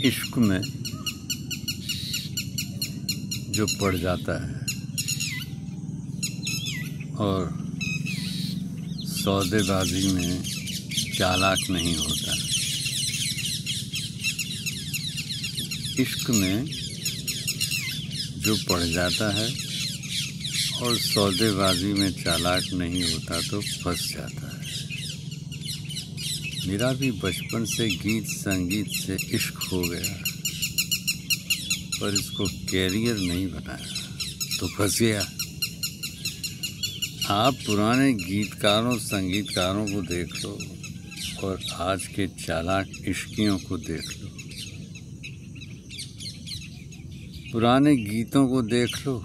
इश्क में जो पड़ जाता है और सौदेबाजी में चालाक नहीं होता। इश्क में जो पड़ जाता है और सौदेबाजी में चालाक नहीं होता तो फंस जाता है। मेरा भी बचपन से गीत संगीत से इश्क हो गया, पर इसको कैरियर नहीं बनाया तो फंस गया। आप पुराने गीतकारों संगीतकारों को देख लो और आज के चालाक इश्कियों को देख लो। पुराने गीतों को देख लो,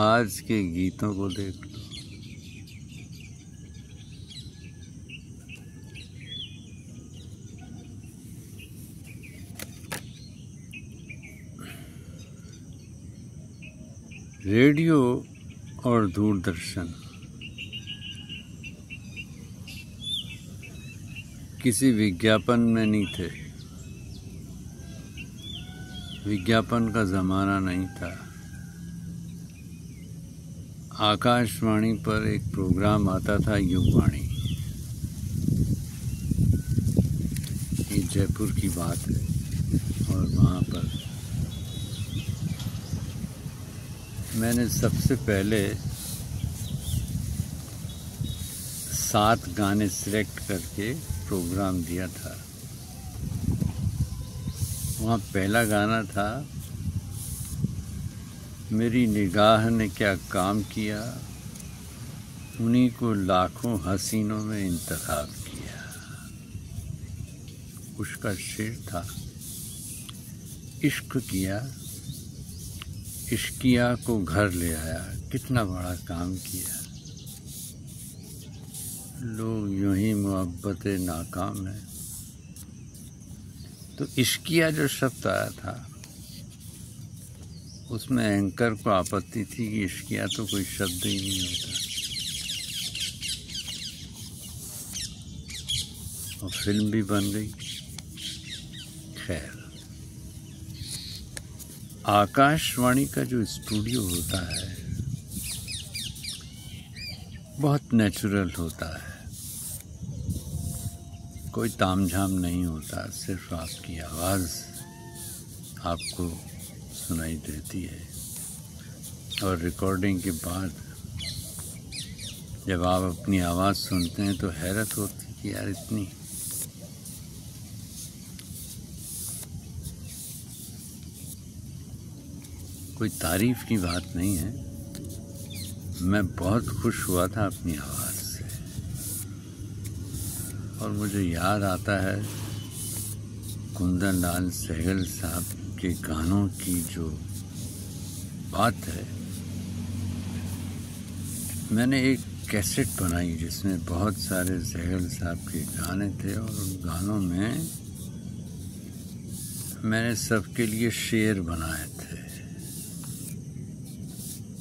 आज के गीतों को देख लो। रेडियो और दूरदर्शन किसी विज्ञापन में नहीं थे। विज्ञापन का ज़माना नहीं था। आकाशवाणी पर एक प्रोग्राम आता था, युगवाणी। ये जयपुर की बात है और वहाँ पर मैंने सबसे पहले 7 गाने सिलेक्ट करके प्रोग्राम दिया था। वहाँ पहला गाना था, मेरी निगाह ने क्या काम किया, उन्हीं को लाखों हसीनों में इंतखाब किया। उसका शेर था, इश्क किया, इश्किया को घर ले आया, कितना बड़ा काम किया। लोग यूं ही मोहब्बतें नाकाम है। तो इश्किया जो शब्द आया था, उसमें एंकर को आपत्ति थी कि इश्किया तो कोई शब्द ही नहीं होता। और फिल्म भी बन गई। खैर, आकाशवाणी का जो स्टूडियो होता है बहुत नेचुरल होता है। कोई तामझाम नहीं होता, सिर्फ आपकी आवाज़ आपको सुनाई देती है। और रिकॉर्डिंग के बाद जब आप अपनी आवाज़ सुनते हैं तो हैरत होती है कि यार इतनी कोई तारीफ की बात नहीं है। मैं बहुत खुश हुआ था अपनी आवाज़ से। और मुझे याद आता है कुंदन लाल सहगल साहब के गानों की जो बात है। मैंने एक कैसेट बनाई जिसमें बहुत सारे सहगल साहब के गाने थे और उन गानों में मैंने सबके लिए शेर बनाए थे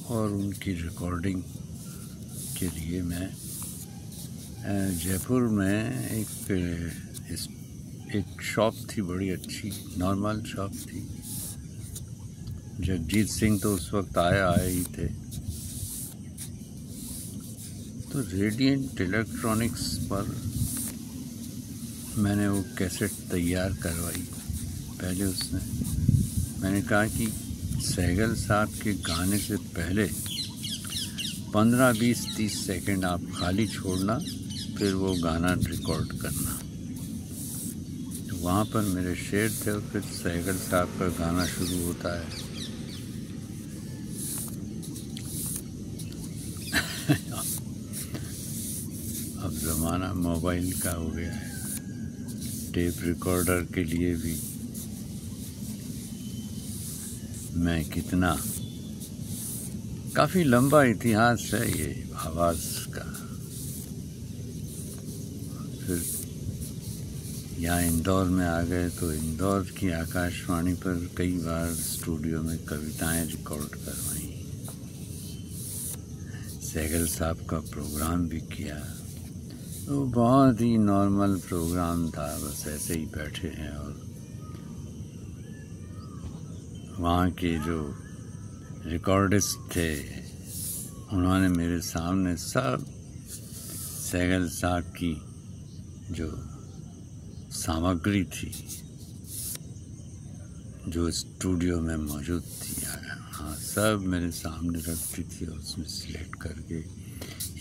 और उनकी रिकॉर्डिंग के लिए मैं जयपुर में एक शॉप थी, बड़ी अच्छी नॉर्मल शॉप थी। जगजीत सिंह तो उस वक्त आए ही थे। तो रेडिएंट इलेक्ट्रॉनिक्स पर मैंने वो कैसेट तैयार करवाई। पहले उसने मैंने कहा कि सहगल साहब के गाने से पहले 15, 20, 30 सेकंड आप खाली छोड़ना, फिर वो गाना रिकॉर्ड करना। तो वहाँ पर मेरे शेर थे और फिर सहगल साहब का गाना शुरू होता है। अब ज़माना मोबाइल का हो गया है। टेप रिकॉर्डर के लिए भी मैं कितना काफ़ी लंबा इतिहास है ये आवाज़ का। फिर यहाँ इंदौर में आ गए तो इंदौर की आकाशवाणी पर कई बार स्टूडियो में कविताएं रिकॉर्ड करवाई। सहगल साहब का प्रोग्राम भी किया। तो बहुत ही नॉर्मल प्रोग्राम था, बस ऐसे ही बैठे हैं और वहाँ के जो रिकॉर्डिस्ट थे उन्होंने मेरे सामने सब सहगल साहब की जो सामग्री थी जो स्टूडियो में मौजूद थी, हाँ, सब मेरे सामने रखती थी और उसमें सिलेक्ट करके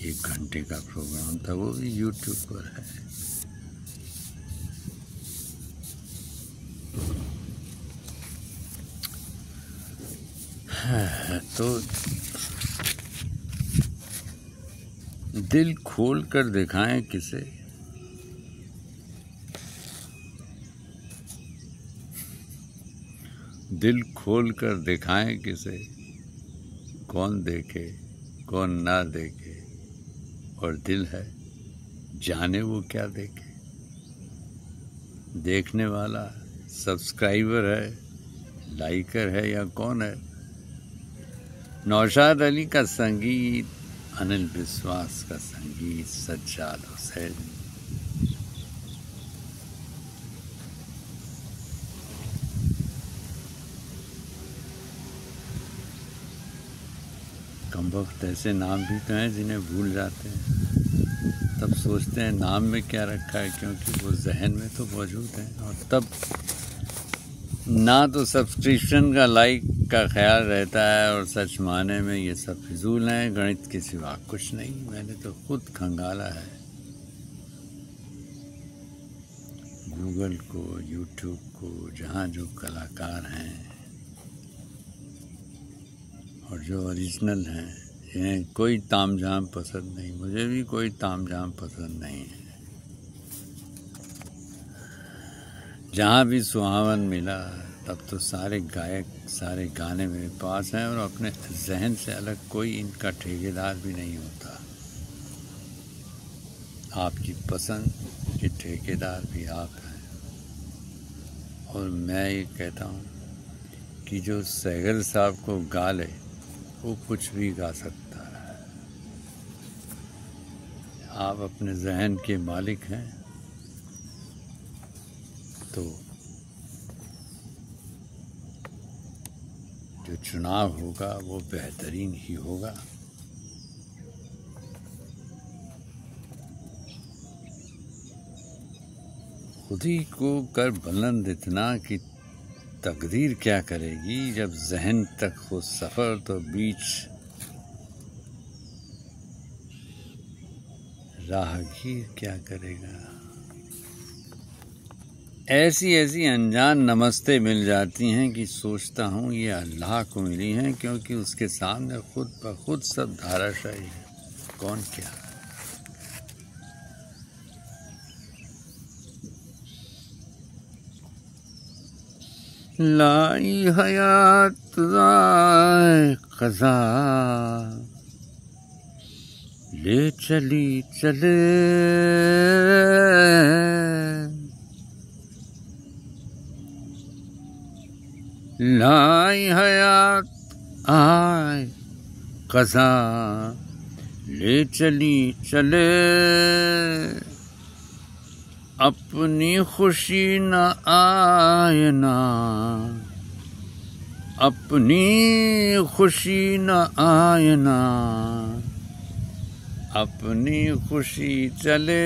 1 घंटे का प्रोग्राम था, वो भी यूट्यूब पर है। तो दिल खोल कर दिखाएं किसे, दिल खोल कर दिखाएं किसे, कौन देखे कौन ना देखे, और दिल है जाने वो क्या देखे। देखने वाला सब्सक्राइबर है, लाइकर है या कौन है। नौशाद अली का संगीत, अनिल विश्वास का संगीत, सज्जाद हुसैन। कमबख्त ऐसे नाम भी तो हैं जिन्हें भूल जाते हैं, तब सोचते हैं नाम में क्या रखा है, क्योंकि वो जहन में तो मौजूद है। और तब ना तो सब्सक्रिप्शन का लाइक का ख्याल रहता है, और सच माने में ये सब फिजूल हैं, गणित के सिवा कुछ नहीं। मैंने तो खुद खंगाला है गूगल को, यूट्यूब को, जहाँ जो कलाकार हैं और जो ओरिजिनल हैं, इन्हें कोई तामझाम पसंद नहीं, मुझे भी कोई तामझाम पसंद नहीं है। जहाँ भी सुहावन मिला तब तो सारे गायक, सारे गाने मेरे पास हैं, और अपने जहन से अलग कोई इनका ठेकेदार भी नहीं होता। आपकी पसंद के ठेकेदार भी आप हैं। और मैं ये कहता हूँ कि जो सहगल साहब को गा ले वो कुछ भी गा सकता है। आप अपने जहन के मालिक हैं तो जो चुनाव होगा वो बेहतरीन ही होगा। खुद ही को कर बुलंद इतना कि तकदीर क्या करेगी, जब जहन तक हो सफ़र तो बीच राहगीर क्या करेगा। ऐसी ऐसी अनजान नमस्ते मिल जाती हैं कि सोचता हूँ ये अल्लाह को मिली हैं, क्योंकि उसके सामने खुद ब खुद सब धाराशायी है। कौन क्या लाई हयात क़ज़ा ले चली चले, लाई हयात आए क़ज़ा ले चली चले, अपनी खुशी न आए ना, अपनी खुशी न आए ना, अपनी खुशी चले।